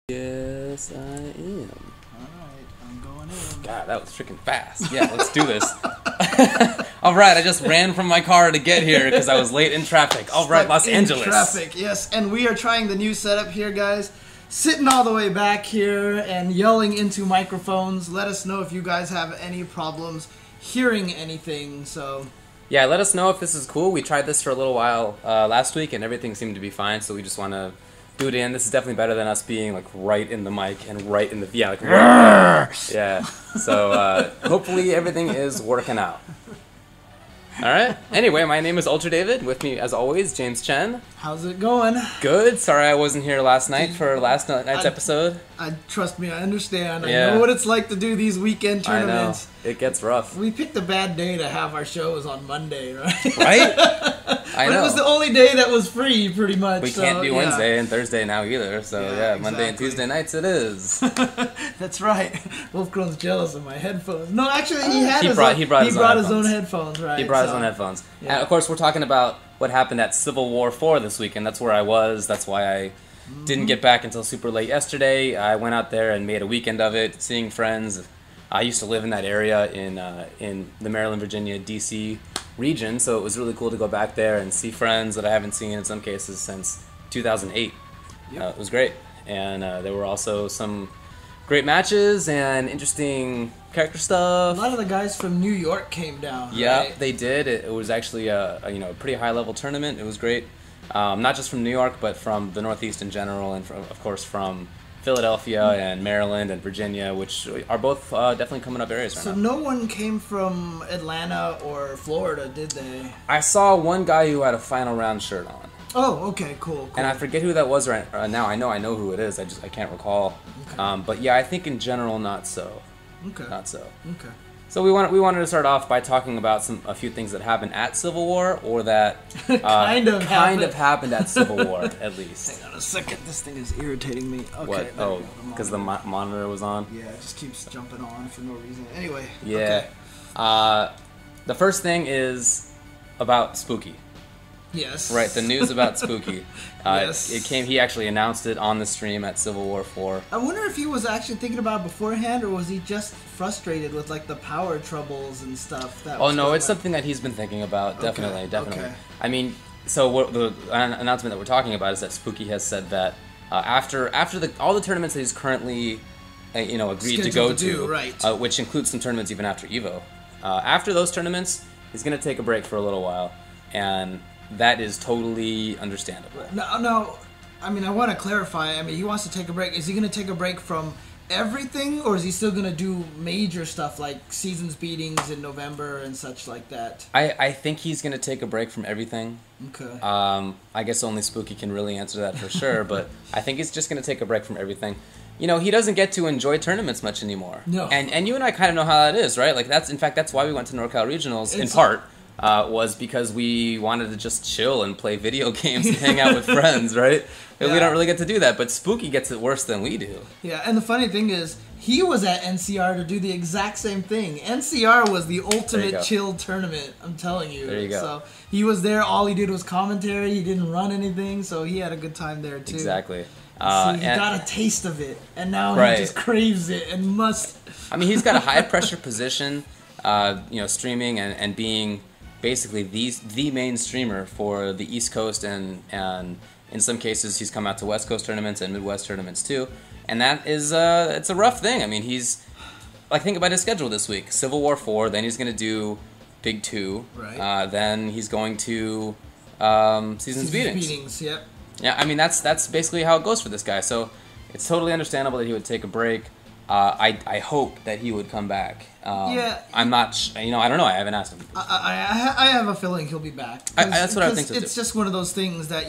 Yes, I am. Alright, I'm going in. God, that was freaking fast. Yeah, let's do this. Alright, I just ran from my car to get here because I was late in traffic. Alright, Los Angeles. Traffic, yes. And we are trying the new setup here, guys. Sitting all the way back here and yelling into microphones. Let us know if you guys have any problems hearing anything, so... Yeah, let us know if this is cool. We tried this for a little while last week and everything seemed to be fine, so we just want to do it in. This is definitely better than us being like right in the mic and right in the... Yeah, like... Yeah, so hopefully everything is working out. Alright, anyway, my name is Ultra David. With me, as always, James Chen. How's it going? Good. Sorry I wasn't here last night for last night's episode. Trust me, I understand. Yeah. I know what it's like to do these weekend tournaments. I know. It gets rough. We picked a bad day to have our shows on Monday, right? Right? I know. But it was the only day that was free, pretty much. We can't do Wednesday and Thursday now either, so yeah, Monday and exactly. Tuesday nights it is. That's right. Wolfgren's jealous of my headphones. No, actually, he brought his own headphones, right? He brought his own headphones. Yeah. And of course, we're talking about what happened at Civil War 4 this weekend. That's where I was. That's why I didn't get back until super late yesterday. I went out there and made a weekend of it, seeing friends. I used to live in that area in the Maryland, Virginia, D.C. region, so it was really cool to go back there and see friends that I haven't seen in some cases since 2008. Yep. It was great, and there were also some great matches and interesting character A stuff. lot of the guys from New York came down. Yeah, right? they did. It was actually a pretty high level tournament. It was great, not just from New York, but from the Northeast in general, and of course from Philadelphia and Maryland and Virginia, which are both definitely coming up areas right So now. no one came from Atlanta or Florida, did they? I saw one guy who had a final round shirt on, Oh, okay, cool. and I forget who that was right now. I know who it is. I can't recall. Okay. But yeah, I think in general not so. Okay. Not so. Okay. So we wanted to start off by talking about a few things that happened at Civil War, or that Kind of happened at Civil War, at least. Hang on a second. This thing is irritating me. Okay. What? there we Oh, go, because the monitor was on? Yeah, it just keeps jumping on for no reason. Anyway. Yeah. Okay. The first thing is about Spooky. Yes. Right, the news about Spooky. Yes. He actually announced it on the stream at Civil War 4. I wonder if he was actually thinking about it beforehand, or was he just frustrated with like the power troubles and stuff? Oh no, it's something that he's been thinking about. Definitely. Okay. I mean, so the announcement that we're talking about is that Spooky has said that after all the tournaments that he's currently agreed to go to, right. which includes some tournaments even after Evo. After those tournaments, he's going to take a break for a little while, and that is totally understandable. No, I mean, I want to clarify. I mean, he wants to take a break. Is he going to take a break from everything, or is he still going to do major stuff like seasons beatings in November and such like that? I think he's going to take a break from everything. Okay. I guess only Spooky can really answer that for sure, but I think he's just going to take a break from everything. You know, he doesn't get to enjoy tournaments much anymore. No. And you and I kind of know how that is, right? Like, that's why we went to NorCal Regionals, in part. Was because we wanted to just chill and play video games and hang out with friends, right? Yeah. We don't really get to do that, but Spooky gets it worse than we do. Yeah, and the funny thing is, he was at NCR to do the exact same thing. NCR was the ultimate chill tournament, I'm telling you. There you go. So he was there, all he did was commentary, he didn't run anything, so he had a good time there too. Exactly. So he got a taste of it, and now Right. he just craves it and must... I mean, he's got a high-pressure position, streaming and being basically the main streamer for the East Coast, and in some cases he's come out to West Coast tournaments and Midwest tournaments too, and that is it's a rough thing. I mean, he's think about his schedule this week: Civil War 4, then he's going to do Big 2, right? Then he's going to Seasons Beatings. Yep. Yeah, I mean that's basically how it goes for this guy. So it's totally understandable that he would take a break. I hope that he would come back. Yeah. I'm not. I don't know. I haven't asked him. I have a feeling he'll be back. That's what I think so too. It's just one of those things that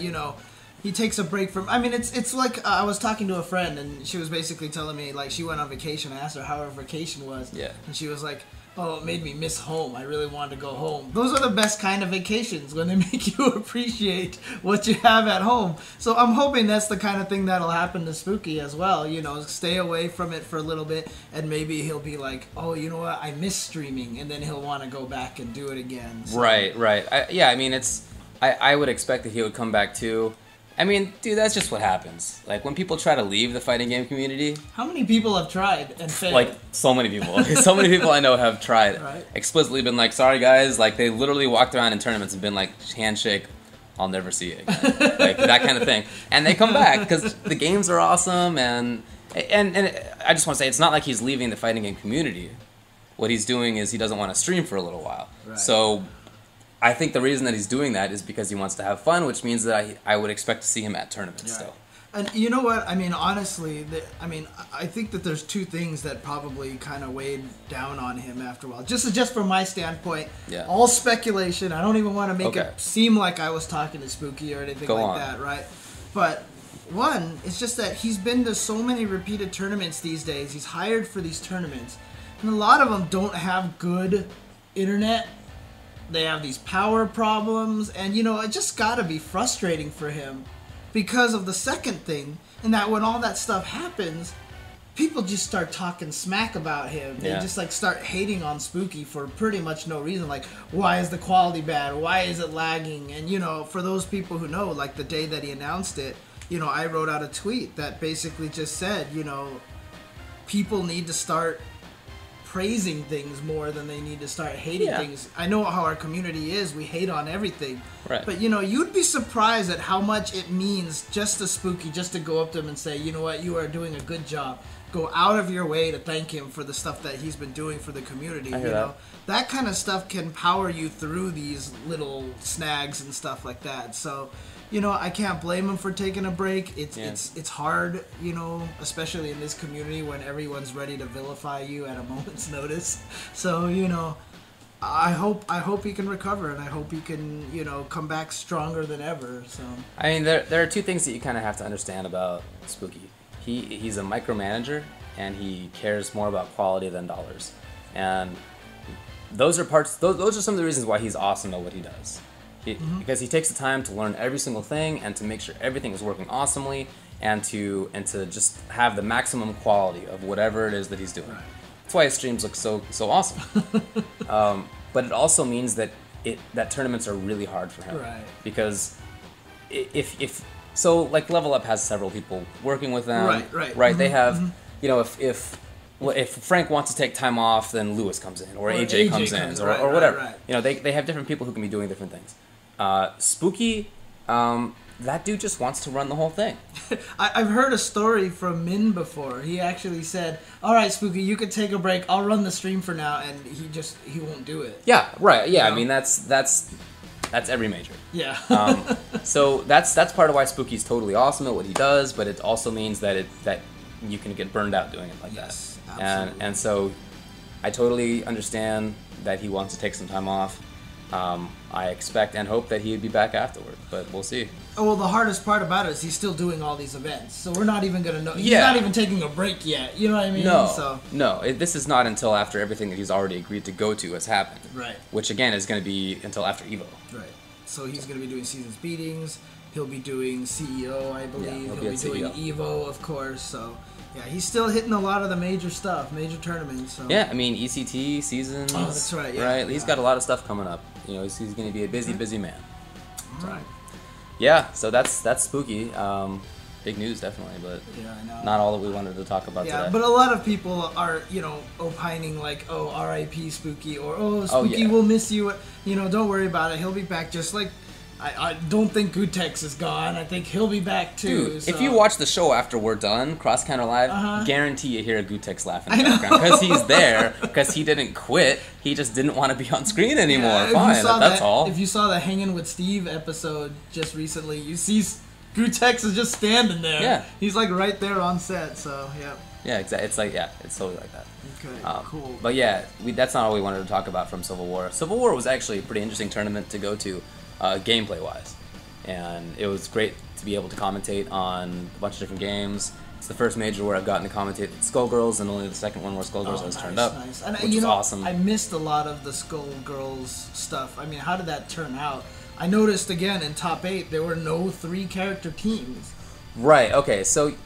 he takes a break from. I mean, it's like I was talking to a friend and she was basically telling me like she went on vacation. I asked her how her vacation was. Yeah. And she was like, "Oh, it made me miss home. I really wanted to go home." Those are the best kind of vacations, when they make you appreciate what you have at home. So I'm hoping that's the kind of thing that'll happen to Spooky as well. Stay away from it for a little bit, and maybe he'll be like, "Oh, you know what? I miss streaming," and then he'll want to go back and do it again. So. Right. I mean, I would expect that he would come back too. I mean, dude, that's just what happens. Like, when people try to leave the fighting game community... How many people have tried and failed? Like, so many people. So many people I know have tried. Right. Explicitly been like, sorry, guys. Like, they literally walked around in tournaments and been like, handshake, I'll never see you again. Like, that kind of thing. And they come back because the games are awesome. And I just want to say, it's not like he's leaving the fighting game community. What he's doing is he doesn't want to stream for a little while. Right. So... I think the reason that he's doing that is because he wants to have fun, which means that I would expect to see him at tournaments still. And you know what? I mean, honestly, I think that there's two things that probably kind of weighed down on him after a while. Just from my standpoint, all speculation. I don't even want to make it seem like I was talking to Spooky or anything that, right? But one, it's just that he's been to so many repeated tournaments these days. He's hired for these tournaments, and a lot of them don't have good internet. They have these power problems, and, you know, it just got to be frustrating for him because of the second thing, and that when all that stuff happens, people just start talking smack about him. They just, like, start hating on Spooky for pretty much no reason. Like, why is the quality bad? Why is it lagging? And, you know, for those people who know, like, the day that he announced it, you know, I wrote out a tweet that basically just said, you know, people need to start praising things more than they need to start hating things. I know how our community is. We hate on everything. Right. But, you know, you'd be surprised at how much it means just to Spooky, just to go up to him and say, you know what, you are doing a good job. Go out of your way to thank him for the stuff that he's been doing for the community. You know, that kind of stuff can power you through these little snags and stuff like that. So, you know, I can't blame him for taking a break. It's hard, you know, especially in this community when everyone's ready to vilify you at a moment's notice. So, you know, I hope he can recover, and I hope he can, you know, come back stronger than ever. So I mean, there are two things that you kind of have to understand about Spooky. He's a micromanager, and he cares more about quality than dollars. And those are those are some of the reasons why he's awesome at what he does. Because he takes the time to learn every single thing and to make sure everything is working awesomely, and to just have the maximum quality of whatever it is that he's doing. Right. That's why his streams look so awesome. But it also means that tournaments are really hard for him. Right. Because so like Level Up has several people working with them. Right. Mm-hmm. They have, you know, if Frank wants to take time off, then Lewis comes in, or AJ comes in, or whatever. Right. You know, they have different people who can be doing different things. Spooky, that dude just wants to run the whole thing. I've heard a story from Min before. He actually said, "All right, Spooky, you can take a break. I'll run the stream for now," and he won't do it. Yeah, right. Yeah, you know? I mean that's every major. Yeah. So that's part of why Spooky's totally awesome at what he does, but it also means that you can get burned out doing it like that. Absolutely. And so I totally understand that he wants to take some time off. I expect and hope that he would be back afterward, but we'll see. Oh, well, the hardest part about it is he's still doing all these events, so we're not even going to know. He's not even taking a break yet, you know what I mean? No, this is not until after everything that he's already agreed to go to has happened. Right. Which, again, is going to be until after EVO. Right. So he's going to be doing Seasons Beatings, he'll be doing CEO, I believe, he'll be doing EVO, of course, so... Yeah, he's still hitting a lot of the major stuff, major tournaments. So. Yeah, I mean, ECT, Seasons. Oh, that's right, yeah. Right? He's got a lot of stuff coming up. You know, he's going to be a busy man. All right. Yeah, so that's Spooky. Big news, definitely, but I know. Not all that we wanted to talk about today. Yeah, but a lot of people are, you know, opining like, oh, R.I.P. Spooky, or, Spooky will miss you. You know, don't worry about it. He'll be back just like... I don't think Gutex is gone. I think he'll be back too. Dude, so. If you watch the show after we're done, Cross Counter Live, guarantee you hear a Gutex laugh in the background because he's there, because he didn't quit. He just didn't want to be on screen anymore. Yeah, fine, that's all. If you saw the Hanging with Steve episode just recently, you see Gutex is just standing there. Yeah, he's like right there on set. So yeah. Yeah, exactly. It's like it's totally like that. Okay, cool. But yeah, that's not all we wanted to talk about from Civil War. Civil War was actually a pretty interesting tournament to go to. Gameplay wise, and it was great to be able to commentate on a bunch of different games. It's the first major where I've gotten to commentate Skullgirls, and only the second one where Skullgirls has turned up, which is awesome. I missed a lot of the Skullgirls stuff. I mean, how did that turn out? I noticed again in top 8 there were no 3-character teams. Right. Okay. So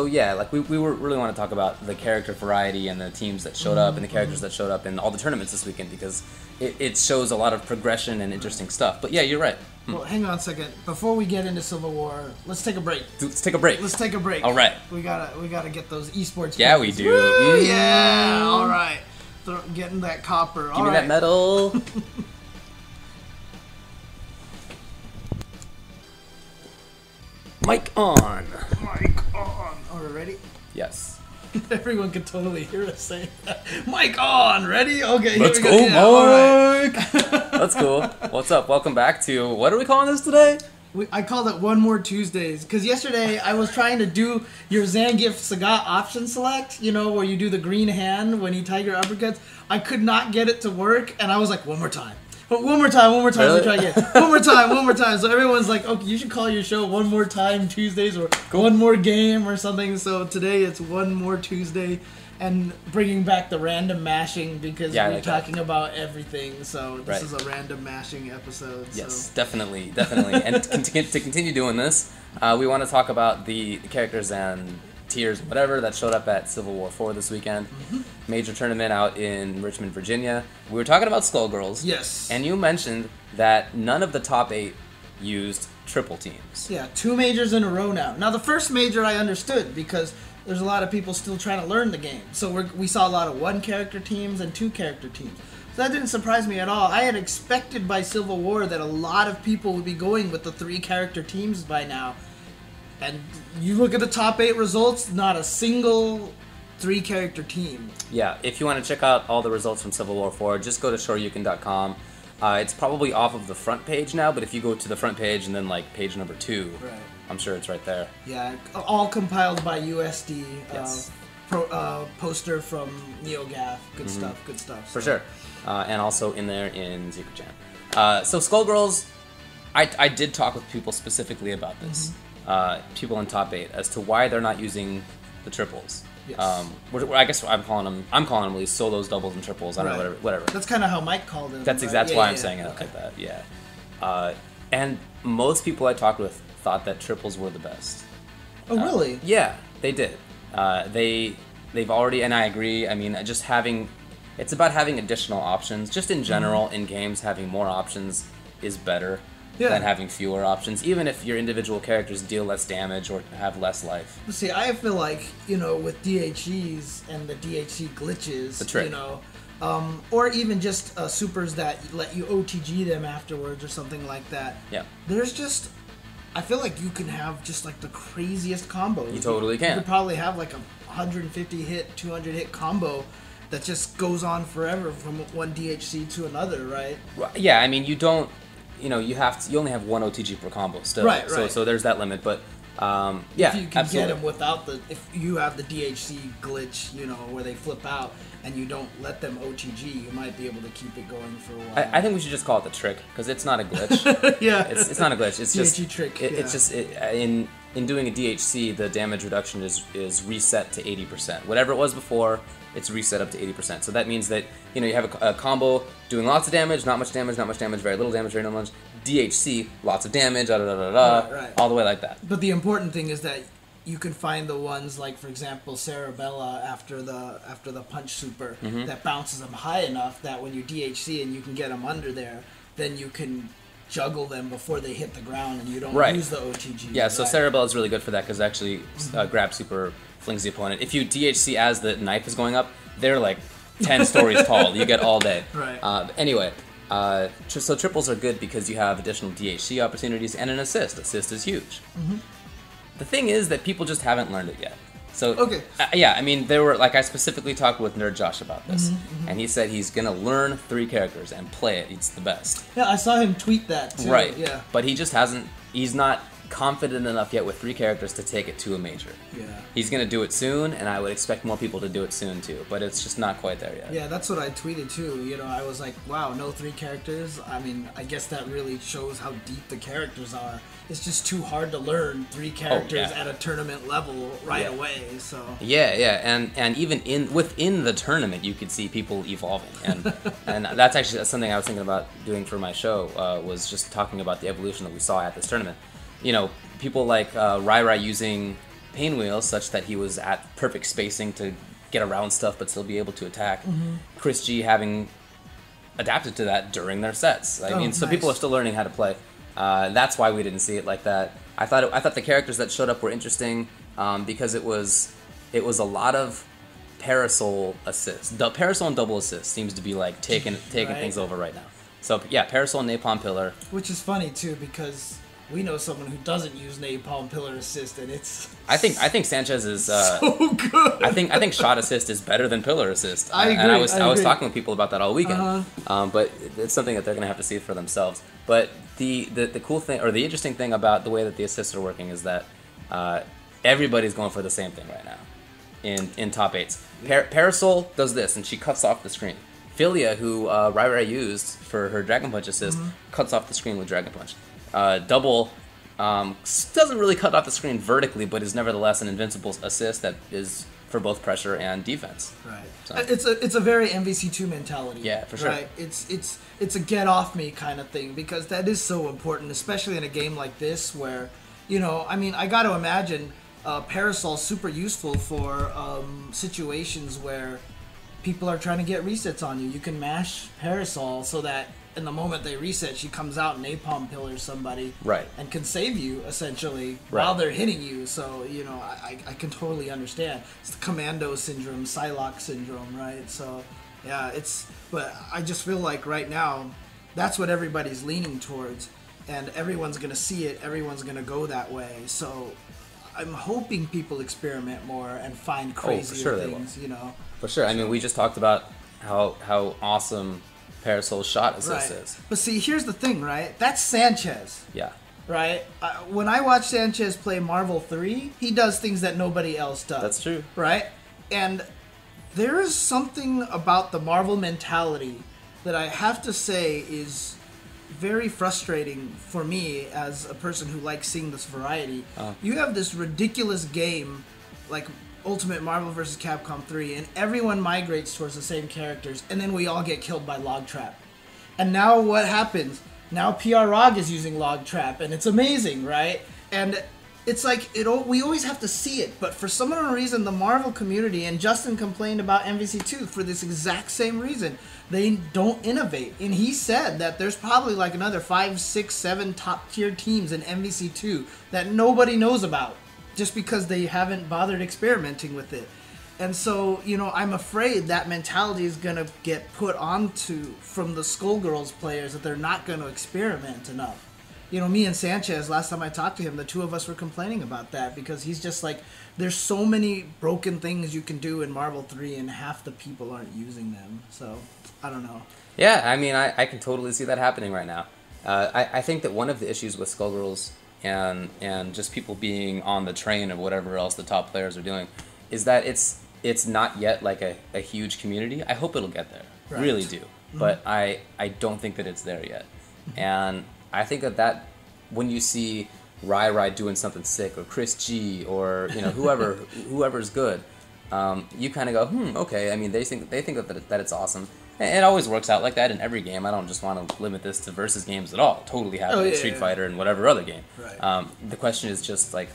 yeah, like we really want to talk about the character variety and the teams that showed up and the characters that showed up in all the tournaments this weekend, because it shows a lot of progression and interesting stuff. But yeah, you're right. Well, hang on a second. Before we get into Civil War, let's take a break. Let's take a break. Let's take a break. All right. We gotta get those esports. Yeah, points. we do. Woo, yeah. All right. Getting that copper. Give me that medal. Mic on. Mic on. Are we ready? Yes. Everyone can totally hear us saying that. Mic on. Ready? Okay. Let's here we go, Yeah, all right. Mike. That's cool. What's up? Welcome back to, what are we calling this today? I called it One More Tuesdays because yesterday I was trying to do your Zangief Sagat option select, you know, where you do the green hand when you tiger uppercuts. I could not get it to work, and I was like, one more time. One more time, Really? let me try again. One more time. So everyone's like, okay, you should call your show One More Time Tuesdays or One More Game or something. So today it's One More Tuesday and bringing back the random mashing because we're talking about everything. So this is a random mashing episode. Yes, definitely. And to continue doing this, we want to talk about the characters and tiers, whatever, that showed up at Civil War 4 this weekend. Major tournament out in Richmond, Virginia. We were talking about Skullgirls. Yes. And you mentioned that none of the top 8 used triple teams. Yeah, 2 majors in a row now. Now, the first major I understood because there's a lot of people still trying to learn the game. So we saw a lot of 1-character teams and 2-character teams. So that didn't surprise me at all. I had expected by Civil War that a lot of people would be going with the 3-character teams by now. And you look at the top 8 results, not a single 3-character team. Yeah, if you want to check out all the results from Civil War 4, just go to shoryuken.com. It's probably off of the front page now, but if you go to the front page and then like page number 2, right. I'm sure it's right there. Yeah, all compiled by USD. Yes. Poster from NeoGAF. Good stuff. For sure. And also in there in Zika-chan. So Skullgirls, I did talk with people specifically about this. People in top 8 as to why they're not using the triples. Yes. I guess I'm calling them at least solos, doubles, and triples. I don't know, whatever. That's kind of how Mike called them. That's exactly why I'm saying it like that. Yeah. And most people I talked with thought that triples were the best. Oh, really? Yeah, they did. They've already, and I agree. I mean, just it's about having additional options. Just in general, in games, having more options is better. Than having fewer options, even if your individual characters deal less damage or have less life. See, I feel like, you know, with DHEs and the DHC glitches, the trick. You know, or even just supers that let you OTG them afterwards or something like that. Yeah. There's just, I feel like you can have just like the craziest combos. You totally can. You could probably have like a 150 hit, 200 hit combo that just goes on forever from one DHC to another, right? Yeah, I mean, you don't. You know, you only have 1 OTG per combo still. Right. So there's that limit, but yeah, if you can absolutely. get them without if you have the DHC glitch, you know, where they flip out and you don't let them OTG, you might be able to keep it going for a while. I think we should just call it the trick because it's not a glitch. Yeah, it's not a glitch. It's DHC just trick. It's just in doing a DHC, the damage reduction is reset to 80%. Whatever it was before, it's reset up to 80%. So that means that, you know, you have a combo doing lots of damage, not much damage, very little damage, very little damage. DHC, lots of damage, Right. all the way like that. But the important thing is that you can find the ones like, for example, Cerebella after the punch super that bounces them high enough that when you DHC and you can get them under there, then you can juggle them before they hit the ground and you don't use the OTG. Yeah, so Cerebella is really good for that because actually grab super flings the opponent. If you DHC as the knife is going up, they're like 10 stories tall. You get all day. Right. Anyway, so triples are good because you have additional DHC opportunities and an assist. Assist is huge. The thing is that people just haven't learned it yet. So yeah, I mean, I specifically talked with Nerd Josh about this, and he said he's gonna learn 3 characters and play it. It's the best. Yeah, I saw him tweet that too. Right. Yeah. But he just hasn't. He's not confident enough yet with 3 characters to take it to a major. Yeah. He's gonna do it soon, and I would expect more people to do it soon too. But it's just not quite there yet. Yeah, that's what I tweeted too. You know, I was like, wow, no 3 characters. I mean, I guess that really shows how deep the characters are. It's just too hard to learn 3 characters at a tournament level right away. So yeah, and even within the tournament, you could see people evolving, and that's actually something I was thinking about doing for my show. Was just talking about the evolution that we saw at this tournament. You know, people like Rai using pain wheels such that he was at perfect spacing to get around stuff but still be able to attack. Chris G having adapted to that during their sets. I mean, so people are still learning how to play. That's why we didn't see it like that. I thought the characters that showed up were interesting because it was a lot of Parasol assists. The Parasol and double assist seems to be like taking Right. things over right now. So yeah, Parasol and Napalm Pillar. Which is funny too, because we know someone who doesn't use Napalm Pillar Assist, and it's I think Sanchez is so good. I think shot assist is better than pillar assist. I agree. And I was agree. talking with people about that all weekend. Uh-huh. But it's something that they're going to have to see for themselves. But the cool thing, or the interesting thing about the way that the assists are working is that everybody's going for the same thing right now in top eights. Parasol does this, and she cuts off the screen. Philia, who Rai used for her Dragon Punch assist, cuts off the screen with Dragon Punch. Double doesn't really cut off the screen vertically, but is nevertheless an invincible assist that is for both pressure and defense. Right. So. It's a very MVC2 mentality. Yeah, for sure. Right. It's a get off me kind of thing, because that is so important, especially in a game like this where, I got to imagine Parasol's super useful for situations where people are trying to get resets on you. You can mash Parasol so that in the moment they reset, she comes out and napalm pillars somebody, right, and can save you essentially right. while they're hitting you. So I can totally understand. It's the Commando syndrome, Psylocke syndrome, right? So yeah, but I just feel like right now that's what everybody's leaning towards, and everyone's gonna see it. Everyone's gonna go that way. So I'm hoping people experiment more and find crazier things. For sure. I mean, we just talked about how awesome Parasol's shot assist is. But see, here's the thing, right? That's Sanchez. Yeah. Right? When I watch Sanchez play Marvel 3, he does things that nobody else does. That's true. Right? And there is something about the Marvel mentality that I have to say is very frustrating for me as a person who likes seeing this variety. You have this ridiculous game like Ultimate Marvel vs. Capcom 3, and everyone migrates towards the same characters, and then we all get killed by Log Trap. And now what happens? Now PR Rog is using Log Trap, and it's amazing, right? And it's like we always have to see it, but for some unknown reason, the Marvel community, and Justin complained about MVC2 for this exact same reason, they don't innovate. And he said that there's probably like another 5, 6, 7 top tier teams in MVC2 that nobody knows about, just because they haven't bothered experimenting with it. And so, I'm afraid that mentality is going to get put onto from the Skullgirls players, that they're not going to experiment enough. Me and Sanchez, last time I talked to him, the two of us were complaining about that, because he's just like, there's so many broken things you can do in Marvel 3 and half the people aren't using them. So, I don't know. Yeah, I mean, I can totally see that happening right now. I think that one of the issues with Skullgirls and just people being on the train of whatever else the top players are doing is that it's not yet like a huge community. I hope it'll get there. Right. Really do. But I don't think that it's there yet. And I think that when you see Rai doing something sick, or Chris G, or whoever's good, you kind of go, okay. I mean, they think that it's awesome. And it always works out like that in every game. I don't just want to limit this to versus games at all. It totally happens in Street Fighter and whatever other game. Right. The question is just like,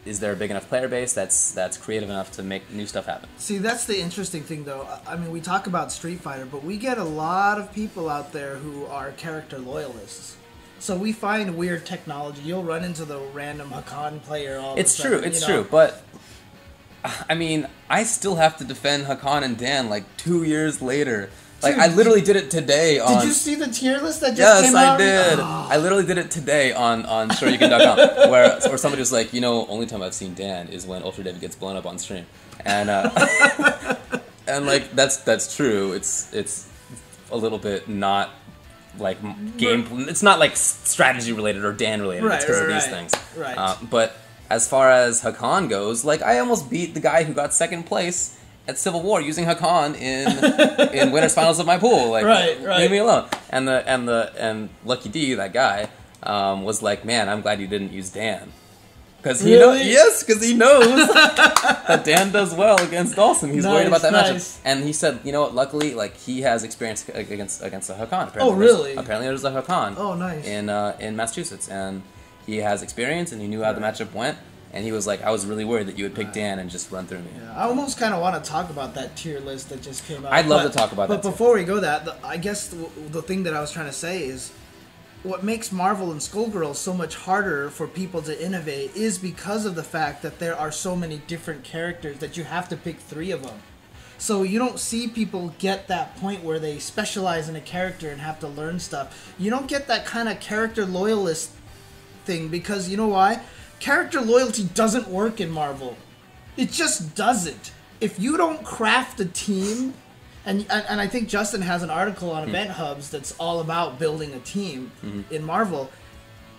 is there a big enough player base that's creative enough to make new stuff happen? See, that's the interesting thing, though. I mean, we talk about Street Fighter, but we get a lot of people out there who are character loyalists. So we find weird technology. You'll run into the random Hakan player all the time. It's true, but I mean, I still have to defend Hakan and Dan like 2 years later. Like, Dude, I literally did it today on... Did you see the tier list that just came out? Yes, I did. I literally did it today on shoryuken.com, where somebody was like, only time I've seen Dan is when Ultra David gets blown up on stream. And and like, that's true. It's a little bit not like game... It's not like strategy related or Dan related. It's because of these things. Right. But as far as Hakan goes, like, I almost beat the guy who got second place at Civil War using Hakan in winners finals of my pool. Like, leave me alone. And Lucky D, that guy, was like, man, I'm glad you didn't use Dan. Because he knows that Dan does well against Dawson. He's worried about that matchup. And he said, you know what, luckily, like, he has experience against a Hakan. Apparently Apparently there's a Hakan in Massachusetts. And he has experience, and he knew how the matchup went. And he was like, I was really worried that you would pick Dan and just run through me. Yeah, I almost kind of want to talk about that tier list that just came out. I'd love to talk about that. But before we go I guess the thing that I was trying to say is, what makes Marvel and Skullgirls so much harder for people to innovate is because of the fact that there are so many different characters that you have to pick 3 of them. So you don't see people get that point where they specialize in a character and have to learn stuff. You don't get that kind of character loyalist thing because you know why? Character loyalty doesn't work in Marvel. It just doesn't. If you don't craft a team, and I think Justin has an article on Event Hubs that's all about building a team in Marvel.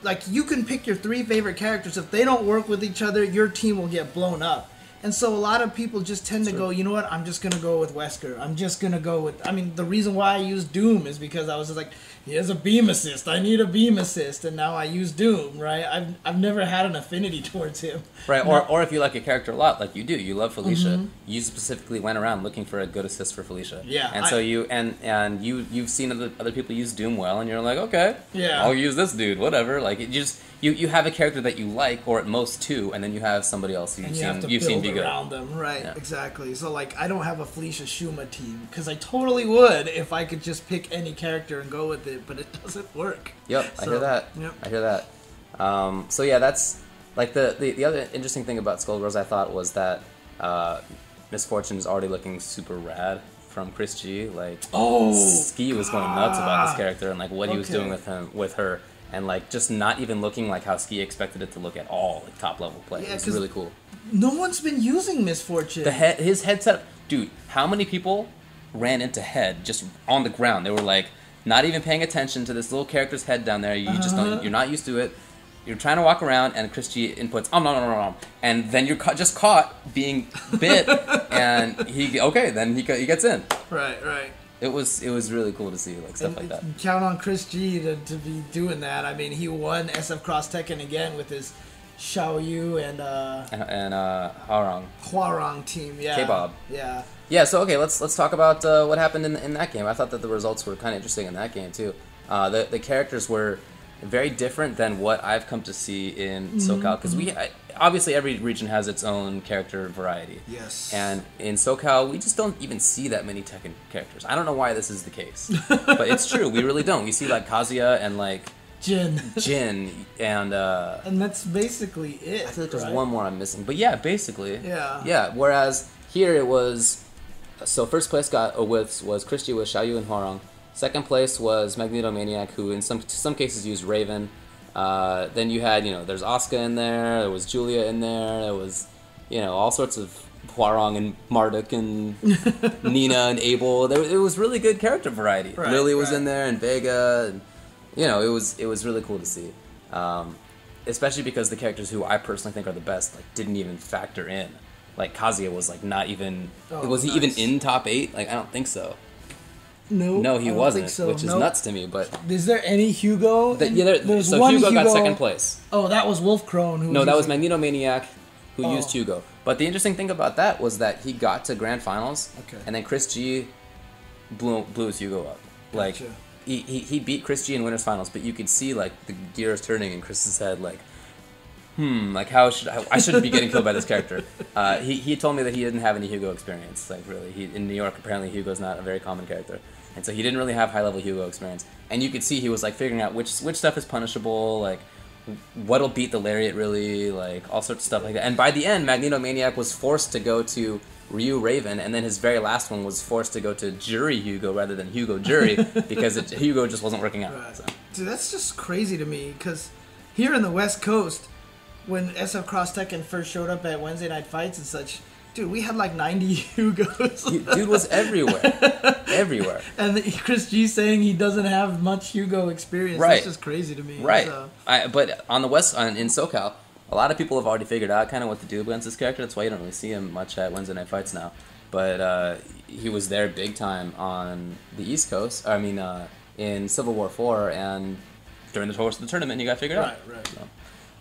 Like, you can pick your 3 favorite characters. If they don't work with each other, your team will get blown up. And so a lot of people just tend to go, you know what, I'm just going to go with Wesker. I'm just going to go with... I mean, the reason why I used Doom is because I was just like, he has a beam assist. I need a beam assist. And now I use Doom, right? I've never had an affinity towards him. Right, or if you like a character a lot, like you do, you love Felicia, you specifically went around looking for a good assist for Felicia. Yeah. And so you've seen other people use Doom well, and you're like, okay, yeah, I'll use this dude, whatever. Like, it just... You have a character that you like, or at most 2, and then you have somebody else you've seen be good. Around them, right? Yeah. Exactly. So like, I don't have a Felicia Shuma team because I totally would if I could just pick any character and go with it, but it doesn't work. Yep, I hear that. Yep. I hear that. So yeah, that's like the other interesting thing about Skullgirls I thought was that Miss Fortune is already looking super rad from Chris G. Like, Ski was going nuts about this character and like what he was doing with her. And, like, just not even looking like how Ski expected it to look at all, like, top-level play. Yeah, it's really cool. No one's been using Miss Fortune. His head setup... Dude, how many people ran into head just on the ground? They were, like, not even paying attention to this little character's head down there. You just don't... You're not used to it. You're trying to walk around, and Chris G inputs, no. And then you're just caught being bit, and then he gets in. Right. It was really cool to see stuff like that. Count on Chris G to be doing that. I mean, he won SF Cross Tekken again with his Xiao Yu and Hwarang team. Yeah. K-Bob. Yeah. Yeah. So okay, let's talk about what happened in that game. I thought that the results were kind of interesting in that game too. The characters were very different than what I've come to see in SoCal because obviously every region has its own character variety. Yes. And in SoCal, we just don't even see that many Tekken characters. I don't know why this is the case, but it's true. We really don't. We see like Kazuya and like Jin, and that's basically it. I feel like there's one more I'm missing, but yeah, basically. Yeah. Yeah. Whereas here it was, so first place was Chris G with Xiaoyu and Hwarang. Second place was Magneto Maniac, who in some cases used Raven. Then you had, there's Asuka in there was Julia in there was, all sorts of Hwarang and Marduk and Nina and Abel. It was really good character variety. Right, Lily was in there and Vega. And, it was really cool to see. Especially because the characters who I personally think are the best didn't even factor in. Like Kazuya was not even... was he even in top 8? I don't think so. No, he wasn't, which is nuts to me. But is there any Hugo? There's one Hugo got second place. Oh, that was Wolf Crone. That was Magneto Maniac, who used Hugo. But the interesting thing about that was that he got to grand finals, and then Chris G blew his Hugo up. Gotcha. He beat Chris G in winners finals, but you could see the gears turning in Chris's head. How should I shouldn't be getting killed by this character. He told me that he didn't have any Hugo experience. Really, in New York, apparently Hugo's not a very common character. And so he didn't really have high-level Hugo experience. And you could see he was, figuring out which stuff is punishable, what'll beat the Lariat, really, all sorts of stuff like that. And by the end, Magneto Maniac was forced to go to Ryu Raven, and then his very last one was forced to go to Jury Hugo rather than Hugo Jury, because Hugo just wasn't working out. Right. So. Dude, that's just crazy to me, because here in the West Coast, when SF Cross Tekken first showed up at Wednesday Night Fights and such... Dude, we had 90 Hugos. Dude was everywhere. Everywhere. And Chris G saying he doesn't have much Hugo experience. Right. That's just crazy to me. Right. So. But on the West, in SoCal, a lot of people have already figured out kind of what to do against this character. That's why you don't really see him much at Wednesday Night Fights now. But he was there big time on the East Coast. In Civil War 4, and during the course of the tournament, he got figured out. Right. So,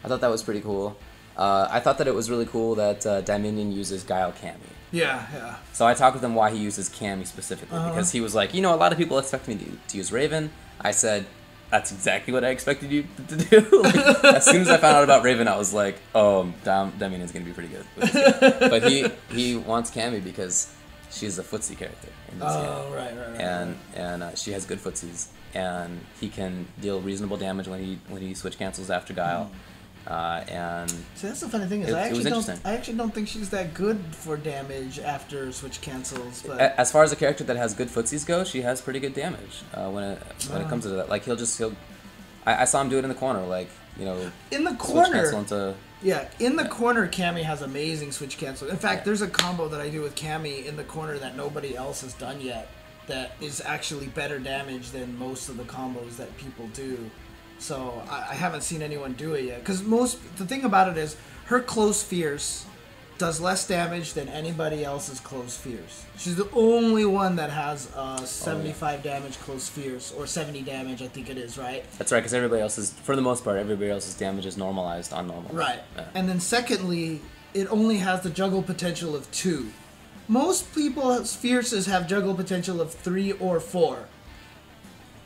I thought that was pretty cool. I thought that it was really cool that Dominion uses Guile Cammy. Yeah. So I talked with him why he uses Cammy specifically, because he was like, a lot of people expect me to use Raven. I said, that's exactly what I expected you to do. As soon as I found out about Raven, I was like, oh, Dominion's going to be pretty good. But he wants Cammy because she's a footsie character in this game. Oh, right. And she has good footsies, and he can deal reasonable damage when he switch cancels after Guile. And see, that's the funny thing is, I actually don't think she's that good for damage after switch cancels. But as far as a character that has good footsies go, she has pretty good damage when it comes to that. Like I saw him do it in the corner, like in the switch corner. cancel into. Yeah, in the corner, Cammy has amazing switch cancel. In fact, there's a combo that I do with Cammy in the corner that nobody else has done yet. That is actually better damage than most of the combos that people do. So I haven't seen anyone do it yet. Because the thing about it is, her close fierce does less damage than anybody else's close fierce. She's the only one that has 75 damage close fierce, or 70 damage, I think it is, right? That's right, because everybody else's, for the most part, everybody else's damage is normalized on normal. Right. Yeah. And then secondly, it only has the juggle potential of 2. Most people's fierces have juggle potential of 3 or 4.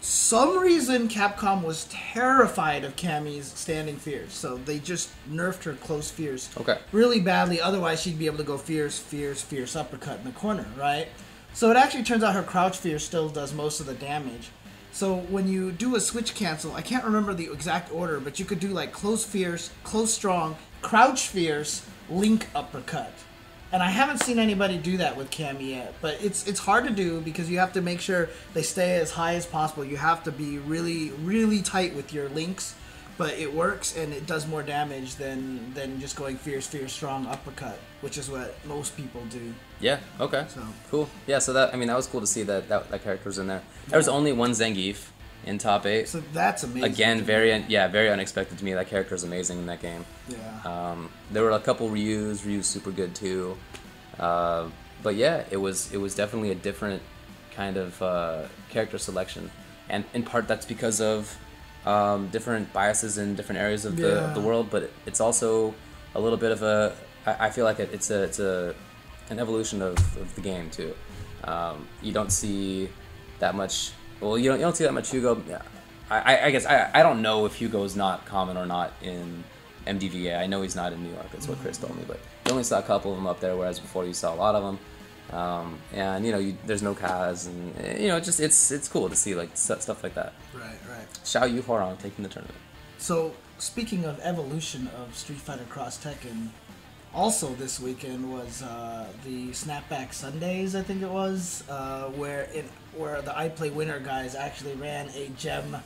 Some reason Capcom was terrified of Cammy's standing fierce, so they just nerfed her close fierce really badly. Otherwise, she'd be able to go fierce, fierce, fierce uppercut in the corner, right? So it actually turns out her crouch fierce still does most of the damage. So when you do a switch cancel, I can't remember the exact order, but you could do like close fierce, close strong, crouch fierce, link uppercut. And I haven't seen anybody do that with Cammy yet, but it's hard to do because you have to make sure they stay as high as possible. You have to be really, really tight with your links, but it works and it does more damage than just going fierce, fierce, strong uppercut, which is what most people do. Yeah. Okay. So cool. Yeah. So that was cool to see that character was in there. There was only one Zangief in top 8. So that's amazing. Again, very unexpected to me. That character is amazing in that game. Yeah. There were a couple Ryu's super good too. But yeah, it was definitely a different kind of character selection, and in part that's because of different biases in different areas of the world. But it's also a little bit of I feel like it's an evolution of the game too. You don't see that much. Well, you don't see that much Hugo. I guess I don't know if Hugo's not common or not in MDVA. I know he's not in New York. That's what Chris told me. But you only saw a couple of them up there, whereas before you saw a lot of them. And there's no Kaz, and it's cool to see like stuff like that. Right. Xiao Yu Huarong taking the tournament. So speaking of evolution of Street Fighter Cross Tekken, also this weekend was the Snapback Sundays, I think it was, where the iPlay winner guys actually ran a gem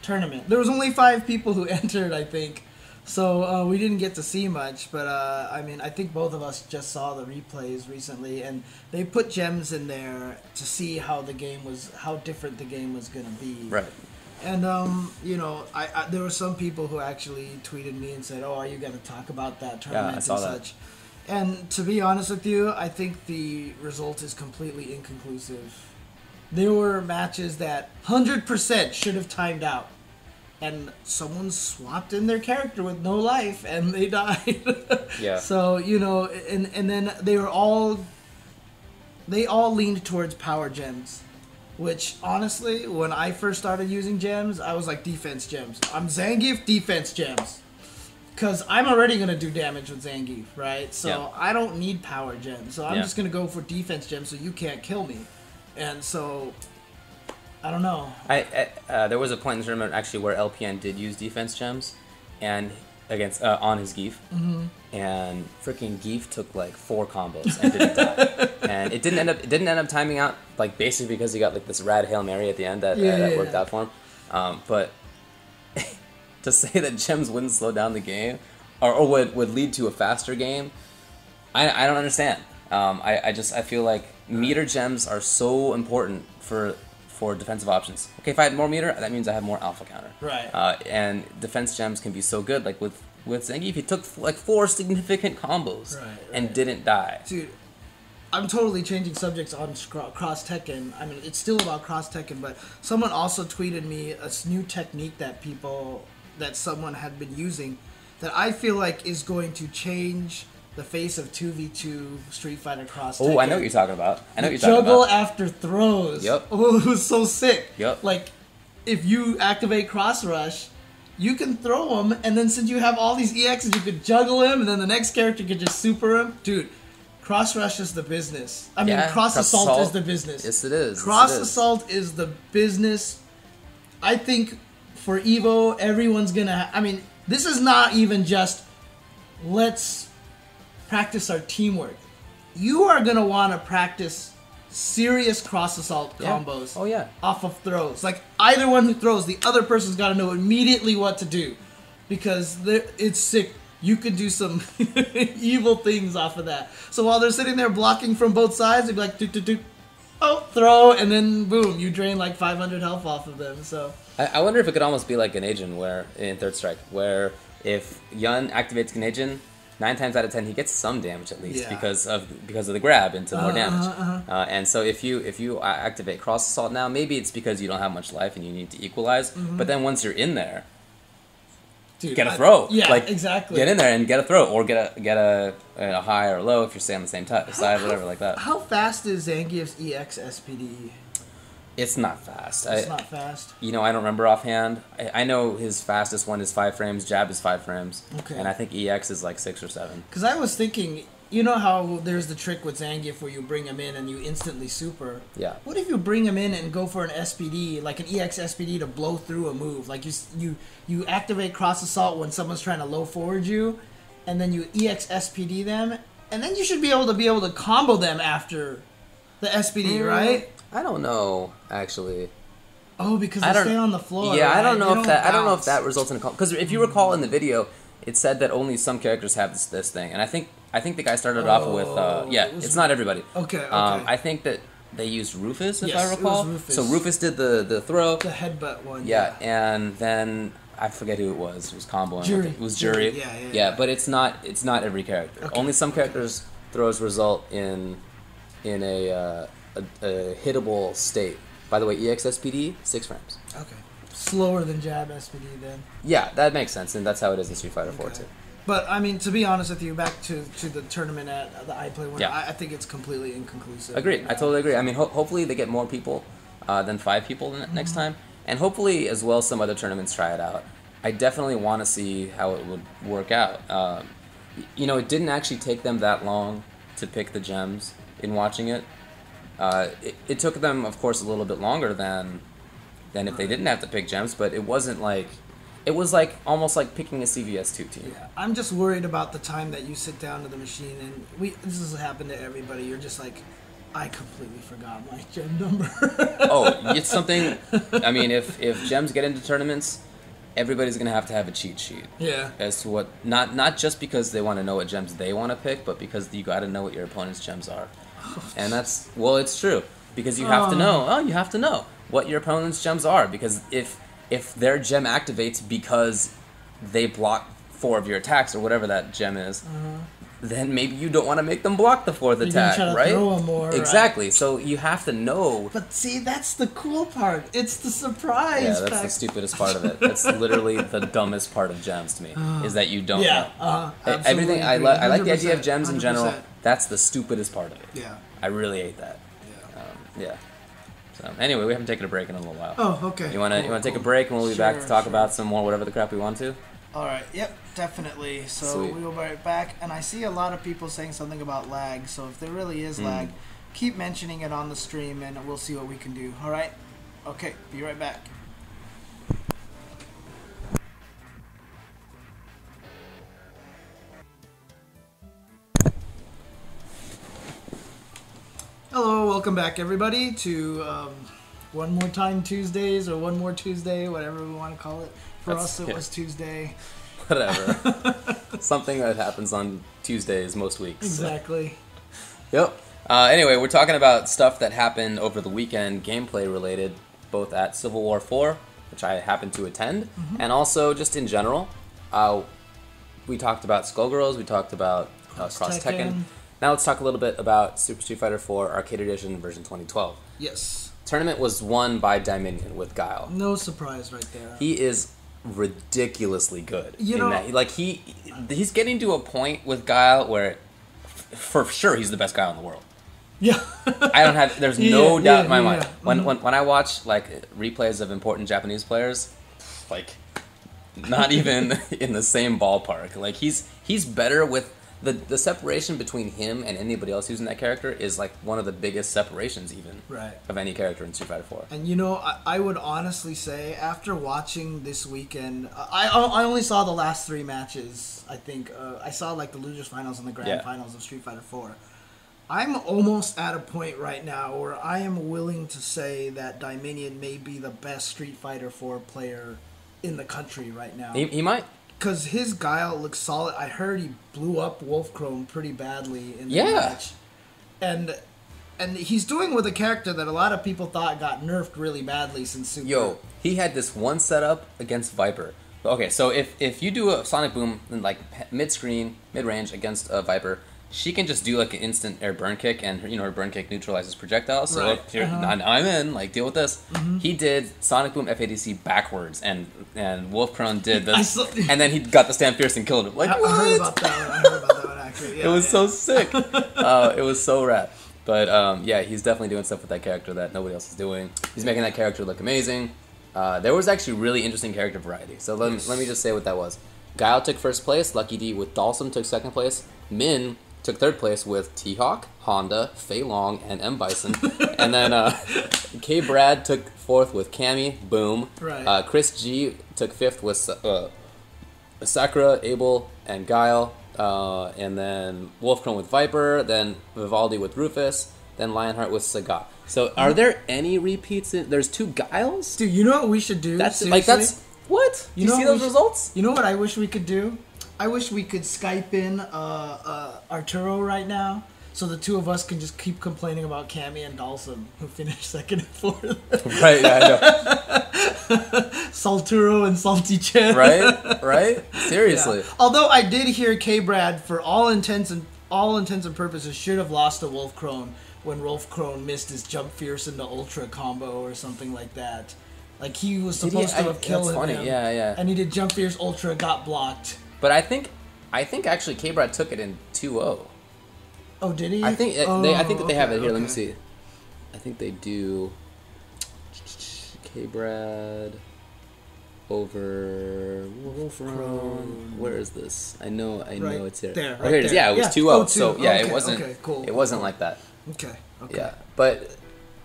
tournament. There was only 5 people who entered, I think, so we didn't get to see much. But I think both of us just saw the replays recently, and they put gems in there to see how different the game was going to be. Right. And, there were some people who actually tweeted me and said, "Oh, are you going to talk about that tournament and such?" And to be honest with you, I think the result is completely inconclusive. There were matches that 100% should have timed out. And someone swapped in their character with no life, and they died. Yeah. So, and then they all leaned towards power gems. Which, honestly, when I first started using gems, I was like, defense gems. I'm Zangief, defense gems. Because I'm already going to do damage with Zangief, right? So I don't need power gems. So I'm just going to go for defense gems so you can't kill me. And so, I don't know. There was a point in the tournament, actually, where LPN did use defense gems and against on his Geef. Mm-hmm. And freaking Geef took like 4 combos and didn't die. And it didn't end up timing out, like basically because he got like this rad Hail Mary at the end that worked out for him. But to say that gems wouldn't slow down the game or would lead to a faster game, I don't understand. I feel like meter gems are so important for defensive options. Okay, if I had more meter, that means I have more alpha counter. Right. And defense gems can be so good. Like with Zangief, he took like 4 significant combos and didn't die. Dude, I'm totally changing subjects on Cross Tekken. I mean, it's still about Cross Tekken, but someone also tweeted me a new technique that someone had been using that I feel like is going to change the face of 2v2 Street Fighter Cross Tekken. Oh, I know what you're talking about. Juggle after throws. Yep. Oh, it was so sick. Yep. Like, if you activate Cross Rush, you can throw him, and then since you have all these EXs, you could juggle him, and then the next character could just super him. Dude, Cross rush is the business. I mean, Yeah, cross assault assault is the business. Yes, it is. Cross Yes, it is. assault is the business. I think for Evo, everyone's gonna. I mean, this is not even just let's practice our teamwork. You are gonna want to practice serious cross assault combos. Oh yeah. Off of throws. Like either one who throws, the other person's got to know immediately what to do, because it's sick. You could do some evil things off of that. So while they're sitting there blocking from both sides, they'd be like, doot, doot, doot. Oh, throw, and then boom, you drain like 500 health off of them. So I wonder if it could almost be like Ganajin, where in Third Strike, where if Yun activates Ganajin, 9 times out of 10 he gets some damage at least, Yeah. because of the grab into more damage. And so if you activate Cross Assault now, maybe it's because you don't have much life and you need to equalize. But then once you're in there, dude, get a throw. Yeah, like, exactly. Get in there and get a throw, or get a high or a low if you're staying on the same side, whatever like that. How fast is Zangief's EX SPD? It's not fast. It's not fast. You know, I don't remember offhand. I know his fastest one is 5 frames. Jab is 5 frames. Okay. And I think EX is like 6 or 7. Because I was thinking, you know how there's the trick with Zangief where you bring him in and you instantly super. Yeah. What if you bring him in and go for an SPD, like an EX SPD, to blow through a move? Like you activate Cross Assault when someone's trying to low forward you, and then you EX SPD them, and then you should be able to combo them after the SPD, right? I don't know, actually. Oh, because they stay on the floor. Yeah, right? I don't know They if that. I don't know if bounce. that results in a call. Because if you recall in the video, it said that only some characters have this thing, and I think the guy started off with it's not everybody. Okay. I think that they used Rufus, if Yes, I it was recall. Rufus. So Rufus did the throw. The headbutt one. Yeah, and then I forget who it was. It was comboing. Jury. It was Jury. Yeah. But it's not every character. Okay. Only some characters throws result in a hittable state. By the way, EXSPD 6 frames. Okay. Slower than Jab SPD then. Yeah, that makes sense, and that's how it is in Street Fighter 4 too. But I mean, to be honest with you, back to the tournament at the iPlay one, Yeah. I think it's completely inconclusive. Agreed. I totally agree. I mean, hopefully they get more people than 5 people next time, and hopefully as well some other tournaments try it out. I definitely want to see how it would work out. You know, it didn't actually take them that long to pick the gems in watching it. It took them, of course, a little bit longer than if they didn't have to pick gems, but it wasn't like... It was like almost like picking a CVS2 team. Yeah, I'm just worried about the time that you sit down to the machine and this has happened to everybody. You're just like, I completely forgot my gem number. Oh, it's something... I mean, if gems get into tournaments, everybody's going to have a cheat sheet. Yeah. As to what... Not just because they want to know what gems they want to pick, but because you got to know what your opponent's gems are. And that's... Well, it's true. Because you have to know... Oh, you have to know what your opponent's gems are. Because if their gem activates because they block 4 of your attacks or whatever that gem is, then maybe you don't want to make them block the 4th attack, try to right? throw 'em more, exactly. right? So you have to know. But see, that's the cool part. It's the surprise. Yeah, that's fact. the stupidest part of it. That's literally the dumbest part of gems to me, is that you don't know. Everything I like the idea of gems in general. 100%. That's the stupidest part of it. Yeah. I really hate that. Yeah. So anyway, we haven't taken a break in a little while. Oh, okay. You wanna take a break and we'll be back to talk Sure. about some more whatever the crap we want to. All right. Yep. Definitely. So Sweet. we will be right back. And I see a lot of people saying something about lag. So if there really is lag, keep mentioning it on the stream, and we'll see what we can do. All right. Okay. Be right back. Hello, welcome back everybody to One More Time Tuesdays, or One More Tuesday, whatever we want to call it. For us, it was Tuesday. Whatever. Something that happens on Tuesdays most weeks. Exactly. Yep. Anyway, we're talking about stuff that happened over the weekend, gameplay related, both at Civil War 4, which I happened to attend, and also just in general. We talked about Skullgirls, we talked about Cross Tekken. Now let's talk a little bit about Super Street Fighter 4 Arcade Edition version 2012. Yes. Tournament was won by Dominion with Guile. No surprise right there. He is ridiculously good. You know, that. Like he's getting to a point with Guile where, for sure, he's the best guy in the world. Yeah. I don't have. There's no doubt in my mind. Yeah. When I watch like replays of important Japanese players, like not even in the same ballpark. Like he's better with the separation between him and anybody else using that character is like one of the biggest separations even of any character in Street Fighter 4. And you know, I would honestly say after watching this weekend, I only saw the last 3 matches. I think I saw like the losers finals and the grand finals of Street Fighter 4. I'm almost at a point right now where I am willing to say that Dominion may be the best Street Fighter 4 player in the country right now. He might. Because his guile looks solid. I heard he blew up Wolfchrome pretty badly in the match. And he's doing with a character that a lot of people thought got nerfed really badly since Super. Yo, he had this one setup against Viper. Okay, so if you do a Sonic Boom in like mid-screen, mid-range against a Viper, she can just do like an instant air burn kick, and her burn kick neutralizes projectiles. So I'm in. Like, deal with this. He did Sonic Boom FADC backwards, and Wolfcrone did this, and then he got the Stamp Fierce and killed him. Like, what? I heard about that one. Actually, yeah, it was so sick. It was so rad. But yeah, he's definitely doing stuff with that character that nobody else is doing. He's making that character look amazing. There was actually really interesting character variety. So let me just say what that was. Guile took first place. Lucky D with Dalsum took second place. Min took third place with T-Hawk, Honda, Fei Long, and M. Bison. And then K. Brad took fourth with Cammy, Boom. Right. Chris G took fifth with Sakura, Abel, and Guile. And then Wolfchrome with Viper. Then Vivaldi with Rufus. Then Lionheart with Sagat. So are there any repeats? There's 2 Guiles? Dude, you know what we should do? That's what? You see those results? You know what I wish we could do? I wish we could Skype in Arturo right now, so the 2 of us can just keep complaining about Cammy and Dalsum, who finished second and fourth. Right, yeah, I know. Salturo and Salty Chen. Right? Seriously. Yeah. Although I did hear K-Brad, for all intents and purposes, should have lost to Wolfcrone when Wolfcrone missed his Jump Fierce into Ultra combo or something like that. Like, he was supposed to have killed him. That's funny, yeah. And he did Jump Fierce Ultra, got blocked. But I think actually K-Brad took it in 2-0. Oh, did he? I think that they have it here. Let me see. I think they do. K-Brad over Wolfcrone. Where is this? I know it's here. There, here it is. Yeah, it was 2-0. Oh, so yeah, okay, it wasn't. Okay, cool. It wasn't like that. Okay. Yeah, but